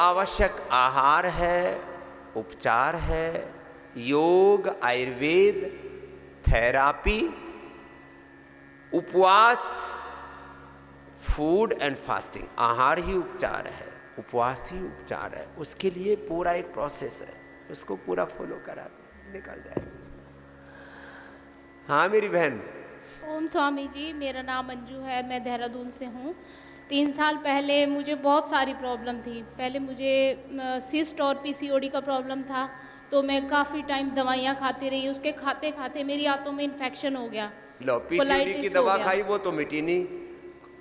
आवश्यक आहार है, उपचार है, योग, आयुर्वेद, थेरापी, उपवास, फूड एंड फास्टिंग। आहार ही उपचार है, उपवास ही उपचार है। उसके लिए पूरा एक प्रोसेस है, उसको पूरा फॉलो करा दे, निकल जाएगा। हाँ मेरी बहन। ओम स्वामी जी, मेरा नाम अंजू है, मैं देहरादून से हूँ। 3 साल पहले मुझे बहुत सारी प्रॉब्लम थी। पहले मुझे सिस्ट और पीसीओडी का प्रॉब्लम था, तो मैं काफ़ी टाइम दवाइयाँ खाती रही। उसके खाते खाते मेरी आंतों में इन्फेक्शन हो गया। लो, पीसीओडी की दवा खाई वो तो मिटी नहीं,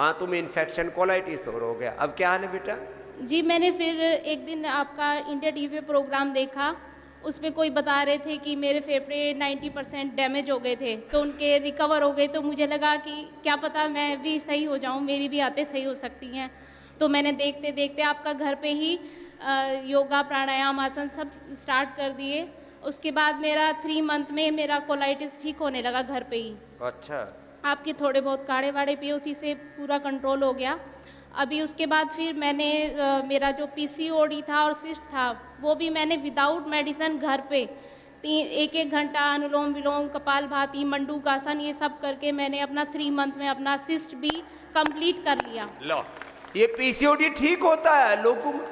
आंतों में इन्फेक्शन, कोलाइटिस और हो गया। अब क्या हाल है बेटा? जी, मैंने फिर एक दिन आपका इंडिया टीवी पे प्रोग्राम देखा। उसमें कोई बता रहे थे कि मेरे फेफड़े 90% डैमेज हो गए थे, तो उनके रिकवर हो गए। तो मुझे लगा कि क्या पता मैं भी सही हो जाऊं, मेरी भी आते सही हो सकती हैं। तो मैंने देखते देखते आपका घर पे ही योगा, प्राणायाम, आसन सब स्टार्ट कर दिए। उसके बाद मेरा 3 मंथ में मेरा कोलाइटिस ठीक होने लगा घर पे ही। अच्छा। आपके थोड़े बहुत काढ़े वाड़े पिए, उसी से पूरा कंट्रोल हो गया। अभी उसके बाद फिर मैंने मेरा जो पीसीओडी था और सिस्ट था, वो भी मैंने विदाउट मेडिसिन घर पे 1-1 घंटा अनुलोम विलोम, कपालभाति, मंडूकासन, ये सब करके मैंने अपना 3 मंथ में अपना सिस्ट भी कंप्लीट कर लिया। लो, ये पीसीओडी ठीक होता है लोगों में।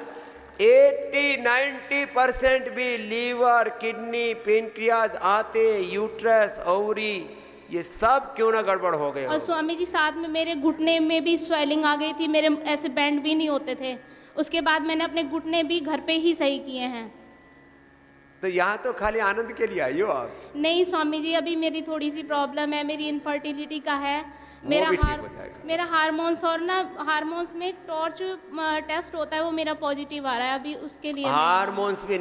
80-90% भी लीवर, किडनी, पेनक्रियाज, आते, यूट्रस, ओवरी, ये सब क्यों ना गड़बड़ हो गए। और स्वामी जी, साथ में मेरे घुटने में भी स्वेलिंग आ गई थी, मेरे ऐसे बैंड भी नहीं होते थे। उसके बाद मैंने अपने घुटने भी घर पे ही सही किए हैं। तो यहाँ तो खाली आनंद के लिए आई हो आप? नहीं स्वामी जी, अभी मेरी थोड़ी सी प्रॉब्लम है, मेरी इनफर्टिलिटी का है। मेरा हार्मोन्स और ना हार्मोन्स में टॉर्च टेस्ट होता है, वो मेरा पॉजिटिव आ रहा है। अभी उसके लिए हार्मोन्स भी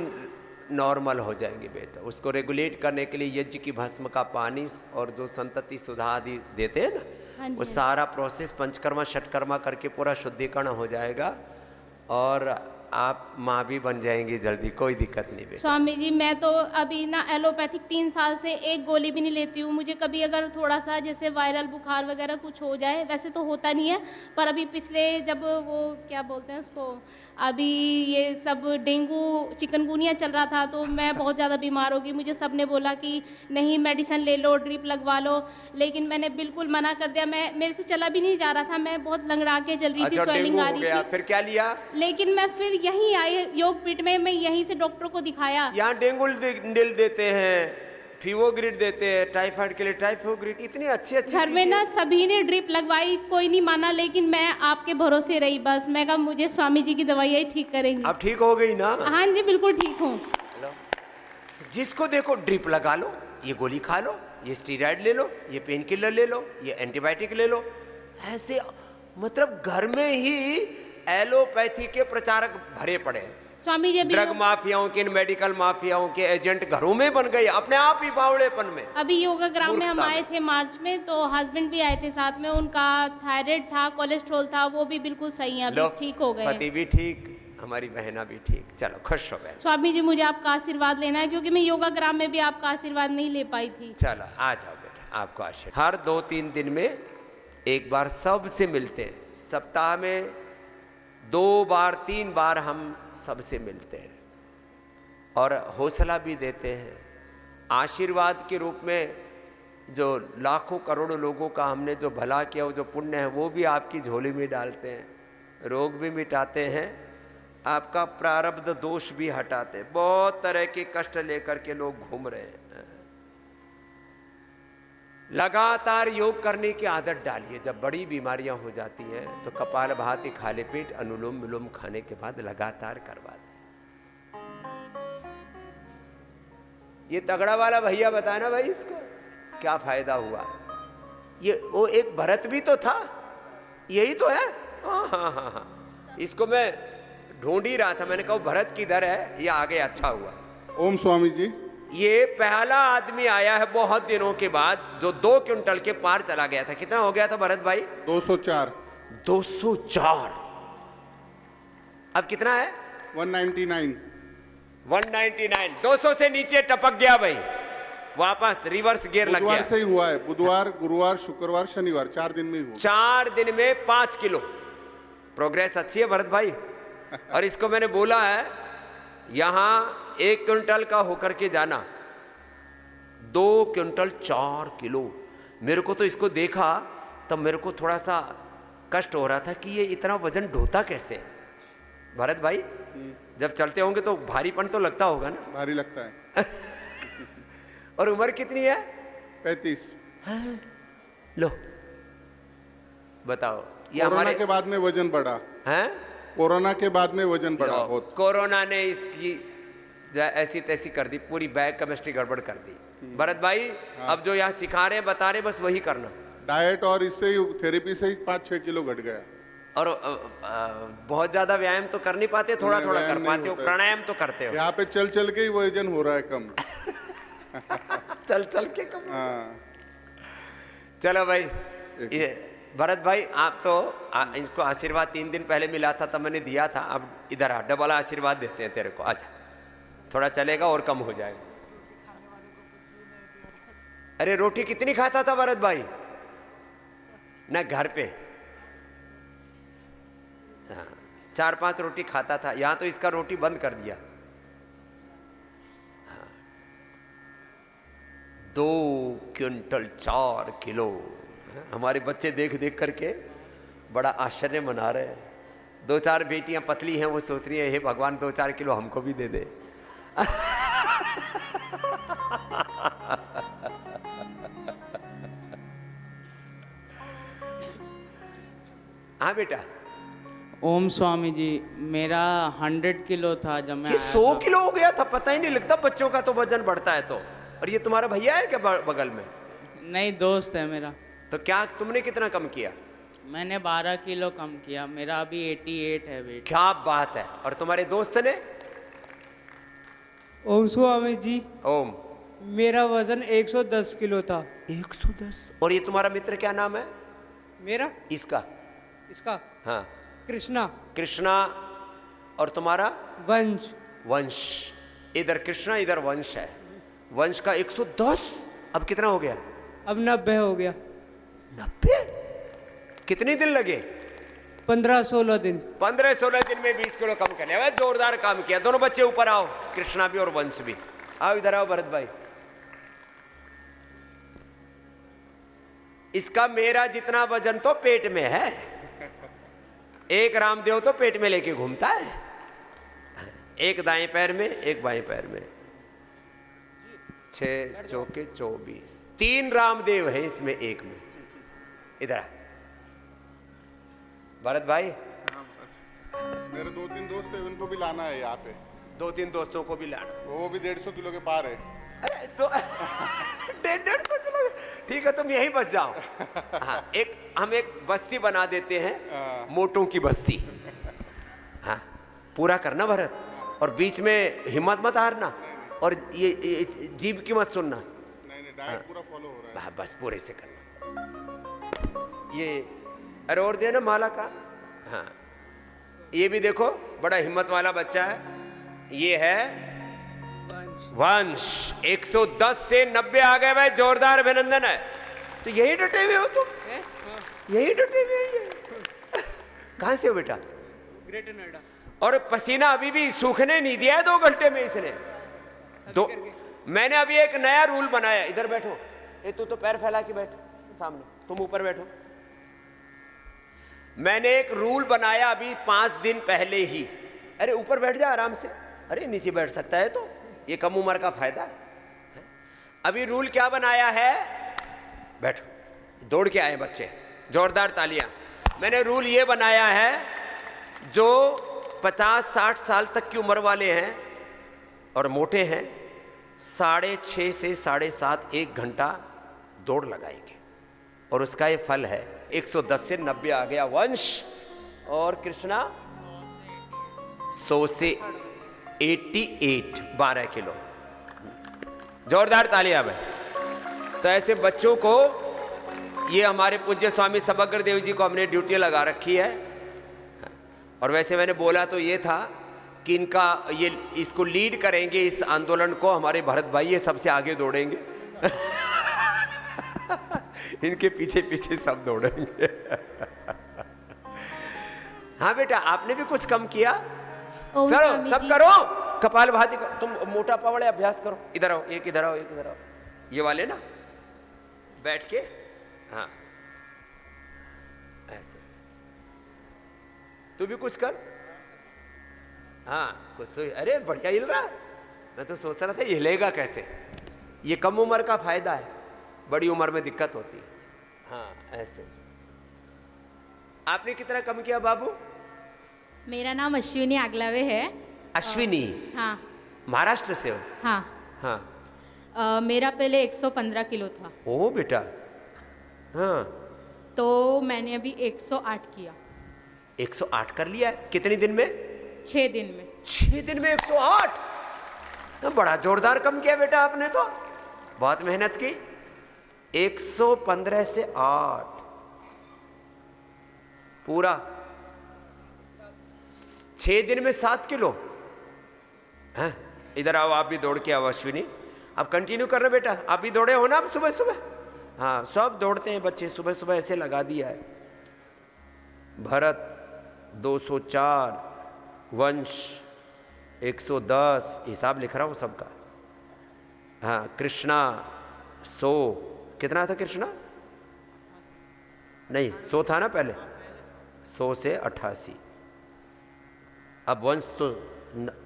नॉर्मल हो जाएंगे बेटा। उसको रेगुलेट करने के लिए यज्ञ की भस्म का पानी और जो संतति सुधा आदि देते हैं ना, वो सारा प्रोसेस पंचकर्मा षटकर्मा करके पूरा शुद्धिकरण हो जाएगा और आप माँ भी बन जाएंगी जल्दी, कोई दिक्कत नहीं बेटा। स्वामी जी, मैं तो अभी ना एलोपैथिक 3 साल से एक गोली भी नहीं लेती हूँ। मुझे कभी अगर थोड़ा सा जैसे वायरल बुखार वगैरह कुछ हो जाए, वैसे तो होता नहीं है, पर अभी पिछले जब वो क्या बोलते हैं उसको, अभी ये सब डेंगू चिकनगुनिया चल रहा था, तो मैं बहुत ज़्यादा बीमार हो गई। मुझे सब ने बोला कि नहीं मेडिसिन ले लो, ड्रिप लगवा लो, लेकिन मैंने बिल्कुल मना कर दिया। मेरे से चला भी नहीं जा रहा था, मैं बहुत लंगड़ा के चल रही थी, स्वेलिंग आ रही थी। फिर क्या लिया? लेकिन मैं फिर यहीं आई योगपीठ में, मैं यहीं से डॉक्टर को दिखाया। यहाँ डेंगू निल देते हैं, फीवोग्रिड देते हैं, टाइफाइड के लिए टाइफोग्रिड, इतनी अच्छी घर में ना सभी ने ड्रिप लगवाई, कोई नहीं माना, लेकिन मैं आपके भरोसे रही बस। मैं कहा मुझे स्वामी जी की दवाइयाँ ही ठीक करेंगी। अब ठीक हो गई ना? हाँ जी, बिल्कुल ठीक हूँ। जिसको देखो ड्रिप लगा लो, ये गोली खा लो, ये स्टीरॉयड ले लो, ये पेन किलर ले लो, ये एंटीबायोटिक ले लो, ऐसे मतलब घर में ही एलोपैथी के प्रचारक भरे पड़े हैं। स्वामी जी, ड्रग माफियाओं के, मेडिकल माफियाओं के एजेंट घरों में बन गए अपने आप ही बावड़ेपन में। अभी योगा ग्राम में हम आए थे मार्च में, तो हस्बैंड भी आए थे साथ में। उनका थायराइड था, कोलेस्ट्रॉल था, वो भी बिल्कुल सही है, अभी ठीक हो गए। पति भी ठीक, हमारी बहना भी ठीक, चलो खुश हो गए। स्वामी जी, मुझे आपका आशीर्वाद लेना है, क्योंकि मैं योगा ग्राम में भी आपका आशीर्वाद नहीं ले पाई थी। चलो आ जाओ बेटा, आपको आशीर्वाद। हर 2-3 दिन में एक बार सबसे मिलते हैं, सप्ताह में 2 बार 3 बार हम सबसे मिलते हैं और हौसला भी देते हैं। आशीर्वाद के रूप में जो लाखों करोड़ों लोगों का हमने जो भला किया, वो जो पुण्य है, वो भी आपकी झोली में डालते हैं, रोग भी मिटाते हैं, आपका प्रारब्ध दोष भी हटाते हैं। बहुत तरह के कष्ट लेकर के लोग घूम रहे हैं। लगातार योग करने की आदत डालिए। जब बड़ी बीमारियां हो जाती हैं तो कपालभाति, खाली पेट, अनुलोम विलोम खाने के बाद लगातार करवा दें। ये तगड़ा वाला भैया बताना भाई, इसको क्या फायदा हुआ। ये वो एक भरत भी तो था, यही तो है। हाँ, इसको मैं ढूंढ ही रहा था, मैंने कहा भरत किधर है, ये आगे, अच्छा हुआ। ओम स्वामी जी। ये पहला आदमी आया है बहुत दिनों के बाद जो 2 क्विंटल के पार चला गया था। कितना हो गया था भरत भाई? 204। 204। अब कितना है? 199। 199। 200 से नीचे टपक गया भाई, वापस रिवर्स गियर लग गया। बुधवार से ही हुआ है, बुधवार, गुरुवार, शुक्रवार, शनिवार, 4 दिन में ही हुआ। 4 दिन में 5 किलो प्रोग्रेस अच्छी है भरत भाई। और इसको मैंने बोला है यहाँ 1 क्विंटल का होकर के जाना, 2 क्विंटल 4 किलो। मेरे को तो इसको देखा तब मेरे को थोड़ा सा कष्ट हो रहा था कि ये इतना वजन ढोता कैसे। भरत भाई जब चलते होंगे तो भारीपन तो लगता होगा ना? भारी लगता है। और उम्र कितनी है? 35। लो बताओ, ये कोरोना हमारे के बाद में वजन बढ़ा। हैं? कोरोना के बाद में वजन बढ़ा लो, बहुत। कोरोना ने इसकी ऐसी तैसी कर दी, पूरी बैग केमिस्ट्री गड़बड़ कर दी। भरत भाई अब जो यहाँ सिखा रहे हैं बता रहे बस वही करना। डाइट और इससे ही थेरेपी से ही 5-6 किलो घट गया। और बहुत ज्यादा व्यायाम तो कर नहीं पाते, थोड़ा नहीं, थोड़ा व्यायाम कर नहीं पाते हो, होता है। प्राणायाम तो करते हो। यहाँ पे चल चल के ही वजन हो रहा है कम। चल चल के कम। हाँ। चलो भाई, ये भरत भाई आप तो इनको आशीर्वाद 3 दिन पहले मिला था तब मैंने दिया था, अब इधर आ, डबल आशीर्वाद देते हैं तेरे को। आजा, थोड़ा चलेगा और कम हो जाएगा। अरे रोटी कितनी खाता था भरत भाई? ना घर पे 4-5 रोटी खाता था, यहां तो इसका रोटी बंद कर दिया। 2 क्विंटल 4 किलो। हमारे बच्चे देख देख करके बड़ा आश्चर्य मना रहे हैं। 2-4 बेटियां पतली हैं, वो सोच रही हैं हे भगवान 2-4 किलो हमको भी दे दे। हाँ बेटा। ओम स्वामी जी, मेरा 100 किलो था जब मैं ये आया 100 था। किलो हो गया था, पता ही नहीं लगता बच्चों का तो वजन बढ़ता है तो। और ये तुम्हारा भैया है क्या बगल में? नहीं, दोस्त है मेरा। तो क्या तुमने कितना कम किया? मैंने 12 किलो कम किया, मेरा अभी 88 है वेट। क्या बात है। और तुम्हारे दोस्त ने? ओम स्वामी जी, ओम। मेरा वजन 110 किलो था। 110। और ये तुम्हारा मित्र क्या नाम है मेरा इसका? इसका हाँ, कृष्णा। कृष्णा। और तुम्हारा? वंश। वंश। इधर कृष्णा इधर वंश है। वंश का 110 अब कितना हो गया? अब 90 हो गया। 90? कितने दिन लगे? 15-16 दिन। 15-16 दिन में 20 किलो कम कर लिया। भाई जोरदार काम किया। दोनों बच्चे ऊपर आओ, कृष्णा भी और वंश भी। आओ इधर आओ भरत भाई। इसका मेरा जितना वजन तो पेट में है। एक रामदेव तो पेट में लेके घूमता है, एक दाएं पैर में एक बाएं पैर में। 6 चौके 24। 3 रामदेव हैं इसमें, एक में। इधर आ भरत भाई। मेरे 2-3 दोस्त है, उनको भी लाना है यहाँ पे। 2-3 दोस्तों को भी लाना। वो भी 150 किलो के पार है। अरे तो 150 किलो। ठीक है, तुम यहीं बस जाओ। हाँ, हम एक बस्ती बना देते हैं, मोटों की बस्ती। हाँ, पूरा करना भरत। और बीच में हिम्मत मत हारना, और ये जीभ की मत सुनना। नहीं, डाइट पूरा फॉलो हो रहा है। बस पूरे से करना। ये अरे और देना माला का। हाँ, ये भी देखो बड़ा हिम्मत वाला बच्चा है। ये है वंश। 110 से 90 आ गए भाई, जोरदार अभिनंदन है। तो यही डटे हुए हो तुम? यही डटे हुए हैं। कहां से हो बेटा? ग्रेटर नोएडा। और पसीना अभी भी सूखने नहीं दिया है 2 घंटे में इसने। मैंने अभी एक नया रूल बनाया। इधर बैठो। ये तू तो पैर फैला के बैठ सामने, तुम ऊपर बैठो। मैंने एक रूल बनाया अभी 5 दिन पहले ही। अरे ऊपर बैठ जा आराम से। अरे नीचे बैठ सकता है तो, ये कम उम्र का फायदा है। अभी रूल क्या बनाया है? बैठो। दौड़ के आए बच्चे, जोरदार तालियां। मैंने रूल ये बनाया है, जो 50-60 साल तक की उम्र वाले हैं और मोटे हैं, 6:30 से 7:30 1 घंटा दौड़ लगाएंगे, और उसका ये फल है। 110 से 90 आ गया वंश, और कृष्णा 100 से 88, 12 किलो। जोरदार तालियां में। तो ऐसे बच्चों को, ये हमारे पूज्य स्वामी समग्र देव जी को हमने ड्यूटी लगा रखी है। और वैसे मैंने बोला तो ये था कि इसको लीड करेंगे, इस आंदोलन को हमारे भरत भाई, ये सबसे आगे दौड़ेंगे। इनके पीछे पीछे सब दौड़ेंगे। हाँ बेटा, आपने भी कुछ कम किया। ओम चलो स्वामी सब जी। करो कपाल भाती करो। तुम मोटा पावड़े अभ्यास करो। इधर आओ, एक इधर आओ, एक इधर आओ, ये वाले ना बैठ के, हाँ ऐसे। तू भी कुछ कर, हाँ कुछ तो। अरे बढ़िया हिल रहा है। मैं तो सोच रहा था ये हिलेगा कैसे। ये कम उम्र का फायदा है, बड़ी उम्र में दिक्कत होती है। हाँ ऐसे। आपने कितना कम किया बाबू? मेरा नाम अश्विनी आगलावे है। अश्विनी, हाँ महाराष्ट्र से हो? हाँ। हाँ। मेरा पहले 115 किलो था, ओ बेटा, हाँ। तो मैंने अभी 108 किया। 108 कर लिया है कितने दिन में? 6 दिन में। 6 दिन में 108? तो बड़ा जोरदार कम किया बेटा आपने तो, बहुत मेहनत की। 115 से 8 पूरा 6 दिन में 7 किलो। हैं? इधर आओ, आप भी दौड़ के आओ अश्विनी। आप कंटिन्यू कर रहे बेटा, आप भी दौड़े हो ना आप सुबह सुबह? हाँ सब दौड़ते हैं बच्चे सुबह सुबह, ऐसे लगा दिया है। भरत 204, वंश 110, हिसाब लिख रहा हूँ सबका। हाँ कृष्णा 100, कितना था कृष्णा? नहीं 100 था ना पहले, 100 से 88। अब वंश तो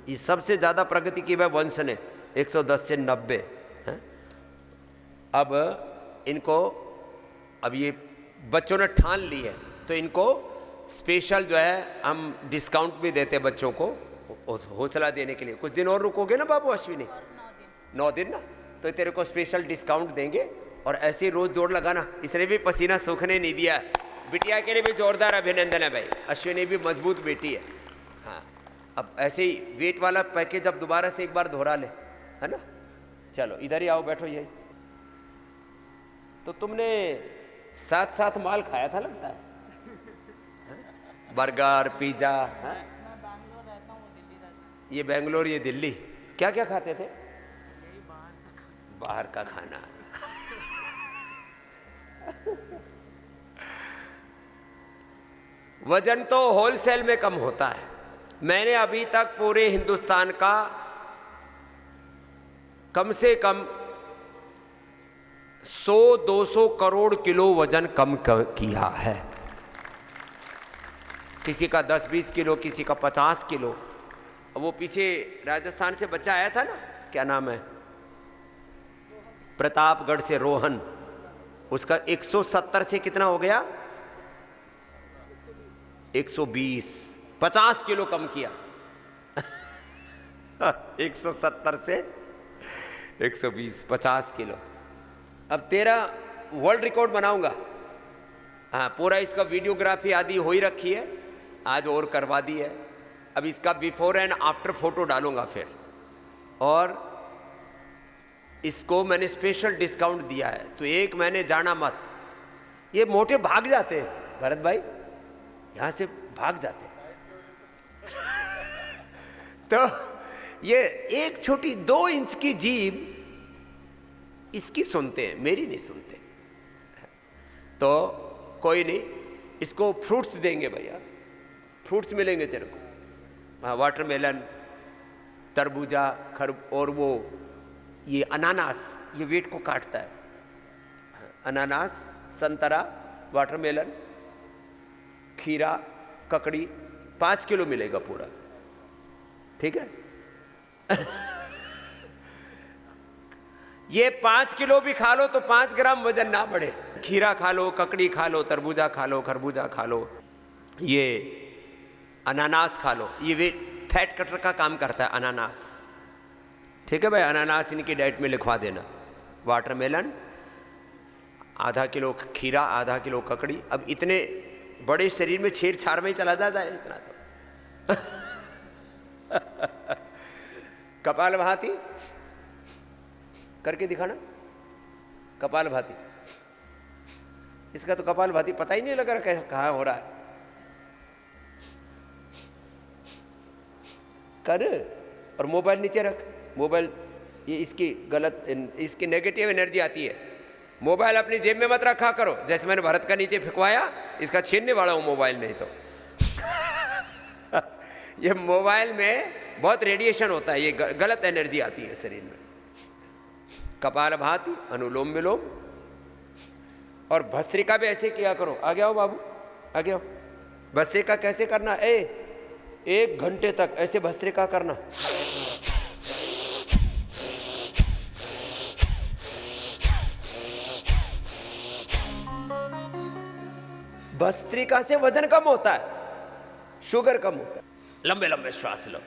ये सबसे ज़्यादा प्रगति की है वंश ने, 110 से 90 है। अब इनको, अब ये बच्चों ने ठान ली है तो इनको स्पेशल जो है हम डिस्काउंट भी देते हैं बच्चों को, हौसला देने के लिए। कुछ दिन और रुकोगे ना बाबू अश्विनी? 9 दिन ना, तो तेरे को स्पेशल डिस्काउंट देंगे। और ऐसे ही रोज दौड़ लगाना। इसने भी पसीना सूखने नहीं दिया। बिटिया के लिए भी जोरदार अभिनंदन है भाई, अश्विनी भी मजबूत बेटी है। हाँ अब ऐसे ही वेट वाला पैकेज अब दोबारा से एक बार दोहरा ले, है ना। चलो इधर ही आओ, बैठो यही। तो तुमने साथ साथ माल खाया था लगता है, बर्गर पिज्जा। ये बेंगलोर, ये दिल्ली, क्या क्या खाते थे? बाहर का खाना। वजन तो होलसेल में कम होता है। मैंने अभी तक पूरे हिंदुस्तान का कम से कम 100-200 करोड़ किलो वजन कम किया है। किसी का 10-20 किलो, किसी का 50 किलो। वो पीछे राजस्थान से बच्चा आया था ना, क्या नाम है, प्रतापगढ़ से रोहन, उसका 170 से कितना हो गया? 120, 50 किलो कम किया। 170 से 120, 50 किलो। अब तेरा वर्ल्ड रिकॉर्ड बनाऊंगा। हाँ पूरा इसका वीडियोग्राफी आदि हो ही रखी है, आज और करवा दी है। अब इसका बिफोर एंड आफ्टर फोटो डालूंगा फिर। और इसको मैंने स्पेशल डिस्काउंट दिया है, तो 1 महीने जाना मत। ये मोटे भाग जाते हैं भरत भाई, यहां से भाग जाते हैं। तो ये एक छोटी 2 इंच की जीभ इसकी सुनते हैं, मेरी नहीं सुनते। तो कोई नहीं, इसको फ्रूट्स देंगे भैया, फ्रूट्स मिलेंगे तेरे को। हाँ वाटरमेलन, तरबूजा, और वो ये अनानास, ये वेट को काटता है। अनानास, संतरा, वाटरमेलन, खीरा, ककड़ी, 5 किलो मिलेगा पूरा, ठीक है। ये 5 किलो भी खा लो तो 5 ग्राम वजन ना बढ़े। खीरा खा लो, ककड़ी खा लो, तरबूजा खा लो, खरबूजा खा लो, ये अनानास खा लो। ये वेट फैट कटर का काम करता है अनानास, ठीक है भाई। अनानास इनकी डाइट में लिखवा देना। वाटरमेलन, आधा किलो खीरा, आधा किलो ककड़ी। अब इतने बड़े शरीर में छेड़छाड़ में ही चला जाता है इतना तो। कपालभाति करके दिखाना, कपालभाति। इसका तो कपालभाति पता ही नहीं लग रहा कहाँ हो रहा है। कर, और मोबाइल नीचे रख। मोबाइल ये इसकी गलत, इसकी नेगेटिव एनर्जी आती है। मोबाइल अपनी जेब में मत रखा करो, जैसे मैंने भरत का नीचे फेंकवाया, इसका छीनने वाला हूं मोबाइल नहीं तो। ये मोबाइल में बहुत रेडिएशन होता है, ये गलत एनर्जी आती है शरीर में। कपालभाति, अनुलोम विलोम और भस्त्रिका भी ऐसे किया करो। आगे आओ बाबू, आगे आओ। भस्त्रिका कैसे करना? 1 घंटे तक ऐसे भस्त्रिका करना। भस्त्रिका से वजन कम होता है, शुगर कम होता है। लंबे लंबे श्वास लो।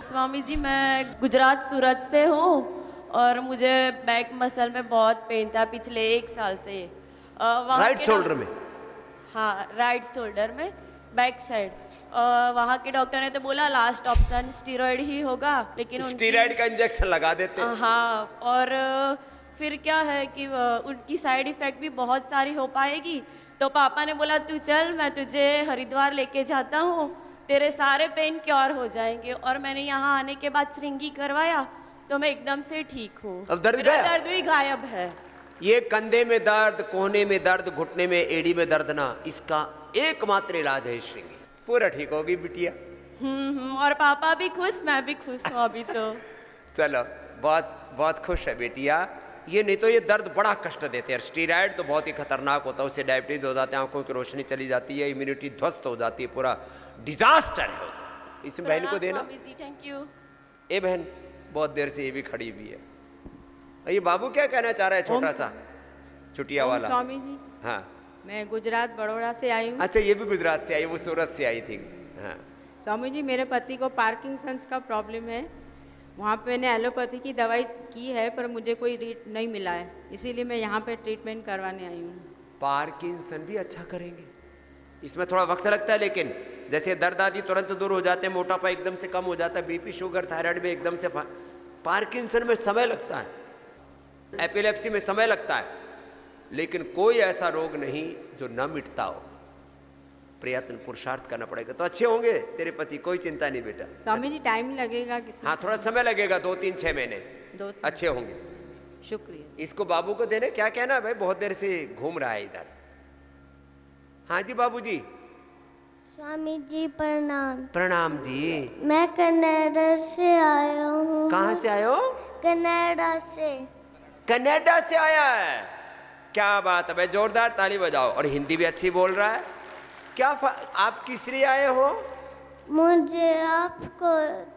स्वामी जी, मैं गुजरात सूरत से हूँ और मुझे बैक मसल में बहुत पेन था पिछले 1 साल से। राइट शोल्डर में? हाँ, राइट शोल्डर में, बैक साइड। वहाँ के डॉक्टर ने तो बोला लास्ट ऑप्शन स्टीरॉयड ही होगा, लेकिन स्टीरॉयड का इंजेक्शन लगा देते हैं। हाँ, और फिर क्या है कि उनकी साइड इफ़ेक्ट भी बहुत सारी हो पाएगी। तो पापा ने बोला तू चल, मैं तुझे हरिद्वार लेके जाता हूँ, तेरे सारे पेन क्योर हो जाएंगे। और मैंने यहाँ आने के बाद श्रृंगी करवाया तो मैं एकदम से ठीक हूँ। अब दर्द मेरा गया? दर्द भी गायब है। ये कंधे में दर्द, कोहने में दर्द, घुटने में, एड़ी में दर्द ना, इसका एकमात्र इलाज है श्रृंगी। पूरा ठीक होगी बिटिया। और पापा भी खुश, मैं भी खुश हूँ अभी तो। चलो, बहुत बहुत खुश है बेटिया। ये नहीं तो ये दर्द बड़ा कष्ट देते हैं। स्टीरॉयड तो बहुत ही खतरनाक होता है, उससे डायबिटीज हो जाते हैं, आंखों की रोशनी चली जाती है, इम्यूनिटी ध्वस्त हो जाती है, पूरा डिजास्टर है। इस बहन को देना। Thank you. ए बहन, बहुत देर से ये भी खड़ी हुई है। ये बाबू क्या कहना चाह रहा है, छोटा सा चुटिया वाला? स्वामी जी, हाँ, मैं गुजरात बड़ौदा से आई हूँ। अच्छा, ये भी गुजरात से आई, वो सूरत से आई थी। हाँ, स्वामी जी, मेरे पति को पार्किंसंस का प्रॉब्लम है। वहाँ पे मैंने एलोपैथी की दवाई की है पर मुझे कोई रीट नहीं मिला है, इसीलिए मैं यहाँ पे ट्रीटमेंट करवाने आई हूँ। पार्किंसन भी अच्छा करेंगे। इसमें थोड़ा वक्त लगता है, लेकिन जैसे दर्द आदि तुरंत दूर हो जाते हैं, मोटापा एकदम से कम हो जाता है, बीपी शुगर थायराइड में एकदम से। पार्किंसन में समय लगता है, एपिलेप्सी में समय लगता है, लेकिन कोई ऐसा रोग नहीं जो न मिटता हो। प्रयत्न पुरुषार्थ करना पड़ेगा तो अच्छे होंगे तेरे पति, कोई चिंता नहीं बेटा। स्वामी जी, टाइम लगेगा कितना? हाँ, थोड़ा समय लगेगा, 2-3-6 महीने 2-3 अच्छे होंगे। शुक्रिया। इसको बाबू को देने क्या कहना भाई, बहुत देर से घूम रहा है इधर। हाँ जी बाबूजी। स्वामी जी प्रणाम। प्रणाम जी। मैं कनाडा से आया हूँ। कहाँ से आए हो? कनाडा से। कनाडा से आया है, क्या बात है भाई, जोरदार ताली बजाओ। और हिंदी भी अच्छी बोल रहा है। क्या आप किस लिए आए हो? मुझे आपको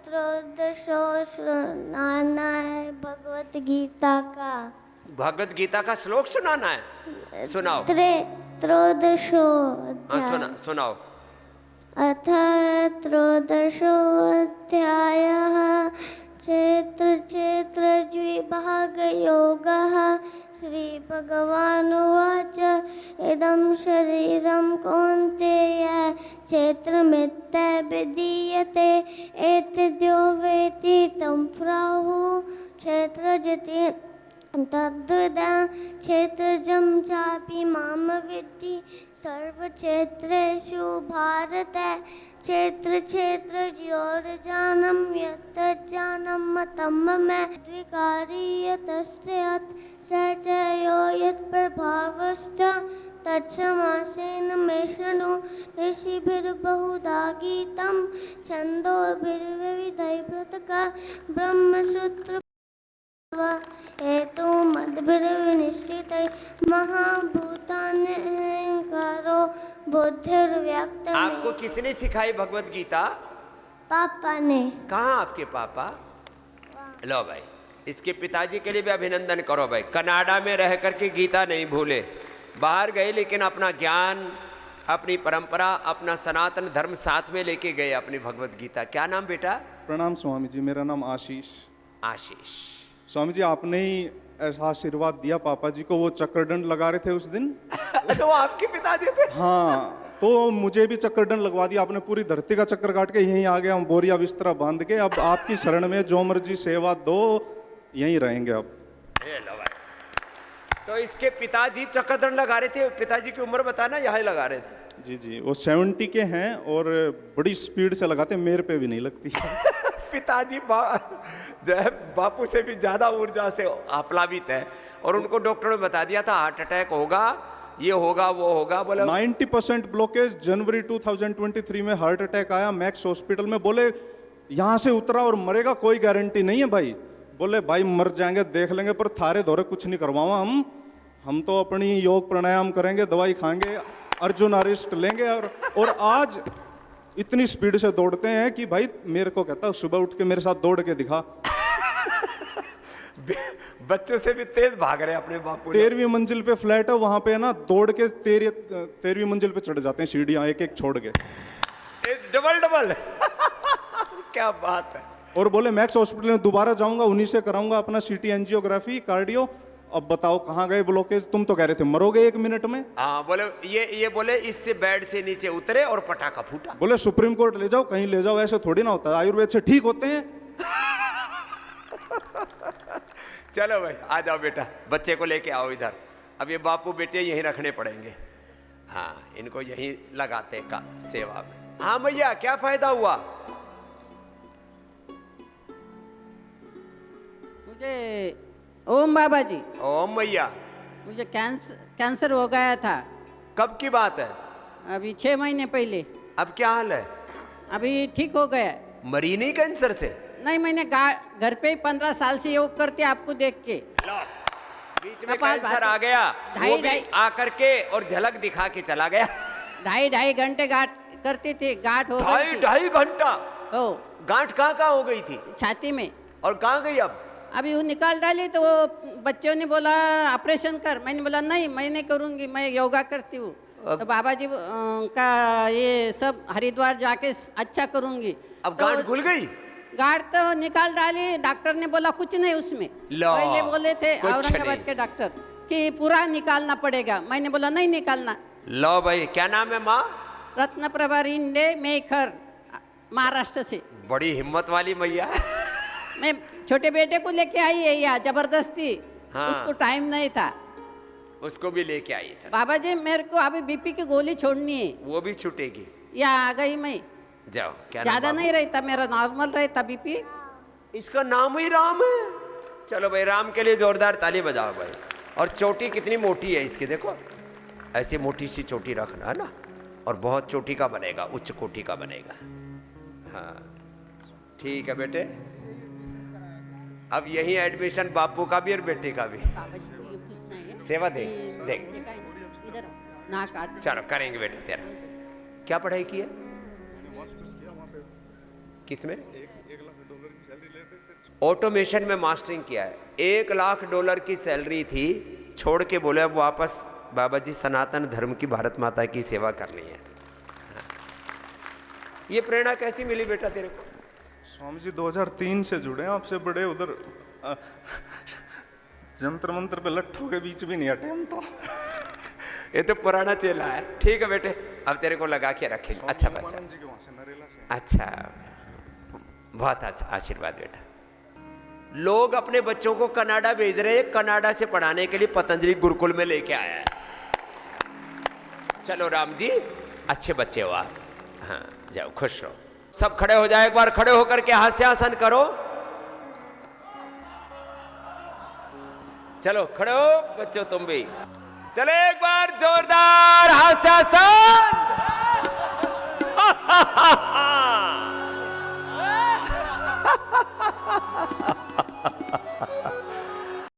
त्रयोदशो सुनाना है भगवत गीता का। भगवत गीता का श्लोक सुनाना है? सुनाओ। त्रयोदशो हाँ, सुनाओ। अथ त्रयोदशोऽध्यायः क्षेत्रक्षेत्रज्विभागयोगः। श्रीभगवानुवाच इदं शरीरं कौन्तेय क्षेत्रमित्यभिधीयते एतद्यो वेत्ति तं प्राहुः क्षेत्रजिति तद्विदा क्षेत्रजं चापि मां विद्धि सर्वक्षेत्रेषु भारत। क्षेत्रज्योर्जानं यत्तज्जानं मतं मम द्विकारि यतश्चेत् स च यो यत्प्रभावश्च तत्समासेन मे शृणु। ऋषिभिर्बहुधा गीतं छन्दोभिर्विविधैः पृथक् ब्रह्मसूत्र हेतु मद्भिर्विनिश्चितैः महाभूतानि अहंकारो बुद्धिर्व्यक्तम्। आपको किसने सिखाई भगवत गीता? पापा ने। कहाँ आपके पापा? लो भाई, इसके पिताजी के लिए भी अभिनंदन करो भाई। कनाडा में रह करके गीता नहीं भूले, बाहर गए लेकिन अपना ज्ञान, अपनी परंपरा, अपना सनातन धर्म साथ में लेके गए, अपनी भगवत गीता। क्या नाम बेटा? प्रणाम स्वामी जी, मेरा नाम आशीष। आशीष। स्वामी जी, आपने ही ऐसा आशीर्वाद दिया पापा जी को, वो चक्रदंड लगा रहे थे उस दिन। अच्छा, वो आपके पिताजी थे? हाँ, तो मुझे भी चक्रदंड लगवा दिया आपने, पूरी धरती का चक्कर काट के यहीं आ गया हम, बोरिया बिस्तरा बांध के। अब आपकी शरण में जो मर्जी सेवा दो, यहीं रहेंगे अब। लो भाई, तो इसके पिताजी चक्रदंड लगा रहे थे। पिताजी की उम्र बताना, यहाँ लगा रहे थे। जी जी, वो 70 के हैं और बड़ी स्पीड से लगाते, मेरे पे भी नहीं लगती। पिताजी जो है बापू से भी ज्यादा ऊर्जा से आप्लावित है, और उनको डॉक्टर ने बता दिया था हार्ट अटैक होगा, ये होगा वो होगा, बोले 90% ब्लॉकेज। जनवरी 2023 में हार्ट अटैक आया मैक्स हॉस्पिटल में। बोले यहां से उतरा और मरेगा, कोई गारंटी नहीं है भाई। बोले भाई मर जाएंगे देख लेंगे, पर थारे दौरे कुछ नहीं करवाऊंगा हम तो अपनी योग प्राणायाम करेंगे, दवाई खाएंगे, अर्जुन अरिस्ट लेंगे। और आज इतनी स्पीड से दौड़ते हैं कि भाई मेरे को कहता सुबह उठ के मेरे साथ दौड़ के दिखा। बच्चों से भी तेज भाग रहे हैं अपने बापू। 13वीं मंजिल पे फ्लैट है, वहां पे है ना, दौड़ के 13वीं मंजिल पे चढ़ जाते हैं सीढ़ियां एक एक छोड़ के। डबल क्या बात है। और बोले मैक्स हॉस्पिटल में दोबारा जाऊंगा, उन्हीं से कराऊंगा अपना सीटी एंजियोग्राफी कार्डियो। अब बताओ कहाँ गए ब्लॉकेज? तुम तो कह रहे थे मरोगे 1 मिनट में। हाँ बोले ये बोले इससे बेड से नीचे उतरे और पटाखा फूटा। बोले सुप्रीम कोर्ट ले जाओ, कहीं ले जाओ, ऐसे थोड़ी ना होता है, आयुर्वेद से ठीक होते हैं। चलो भाई आ जाओ बेटा, बच्चे को लेके आओ इधर। अब ये बापू बेटे यहीं रखने पड़ेंगे। हाँ इनको यहीं लगाते का सेवा में। हाँ भैया क्या फायदा हुआ? मुझे ओम बाबा जी, ओम भैया। मुझे कैंसर हो गया था। कब की बात है? अभी 6 महीने पहले। अब क्या हाल है? अभी ठीक हो गया। मरी नहीं कैंसर से? नहीं, मैंने घर पे ही 15 साल से योग करते आपको देख के। बीच में कैंसर आ गया, वो भी आकर के और झलक दिखा के चला गया। 2.5 घंटे गांठ करते थे, गांठ हो गई थी। 2.5 घंटा? हो। गांठ कहाँ हो गई थी? छाती में। और कहाँ गई अब? अभी वो निकाल डाली तो वो बच्चों ने बोला ऑपरेशन कर। मैंने बोला नहीं मैं नहीं करूँगी, मैं योगा करती हूँ। तो बाबा जी का ये सब हरिद्वार जाके अच्छा करूँगी। अब गांठ खुल गई? गांठ तो निकाल डाली, डॉक्टर ने बोला कुछ नहीं उसमें। पहले बोले थे औरंगाबाद के डॉक्टर कि पूरा निकालना पड़ेगा। मैंने बोला नहीं निकालना। लो भाई क्या नाम है माँ? रत्न प्रभा रिंडे मेखर, महाराष्ट्र से। बड़ी हिम्मत वाली मैया। मैं छोटे बेटे को लेके आई है यहाँ जबरदस्ती। हाँ। उसको टाइम नहीं था, उसको भी लेके आई। चल बाबा जी मेरे को अभी बीपी की गोली छोड़नी है। वो भी छूटेगी। या आ गई मैं। जाओ। क्या ज्यादा नहीं रहता, मेरा नॉर्मल रहता बीपी। इसका नाम ही राम है। चलो भाई राम के लिए जोरदार ताली बजाओ भाई। और चोटी कितनी मोटी है इसकी, देखो ऐसे मोटी सी चोटी रखना है ना, और बहुत चोटी का बनेगा, उच्च कोटि का बनेगा। हाँ ठीक है बेटे। अब यही एडमिशन बापू का भी और बेटे का भी। बाबा जी को ये पूछना है। सेवा दे देख। इधर ना काट। चलो करेंगे बेटा। तेरा क्या पढ़ाई की है? किसमें? ऑटोमेशन में मास्टरिंग किया है। $1,00,000 की सैलरी थी, छोड़ के बोले अब वापस बाबा जी सनातन धर्म की भारत माता की सेवा करनी है। ये प्रेरणा कैसी मिली बेटा तेरे को? स्वामी जी 2003 से जुड़े हैं आपसे, बड़े उधर जंतर मंत्र पे लट्ठों के बीच भी नहीं हटे हम तो। ये तो पुराना चेला है। ठीक है बेटे, अब तेरे को लगा के रखेंगे। अच्छा बच्चा, अच्छा बहुत अच्छा आशीर्वाद बेटा। लोग अपने बच्चों को कनाडा भेज रहे हैं, कनाडा से पढ़ाने के लिए पतंजलि गुरुकुल में लेके आया है। चलो राम जी अच्छे बच्चे हो आप। हाँ जाओ खुश रहो। सब खड़े हो जाए, एक बार खड़े होकर के हास्यासन करो। चलो खड़े हो बच्चों तुम भी। चलो एक बार जोरदार हास्यासन।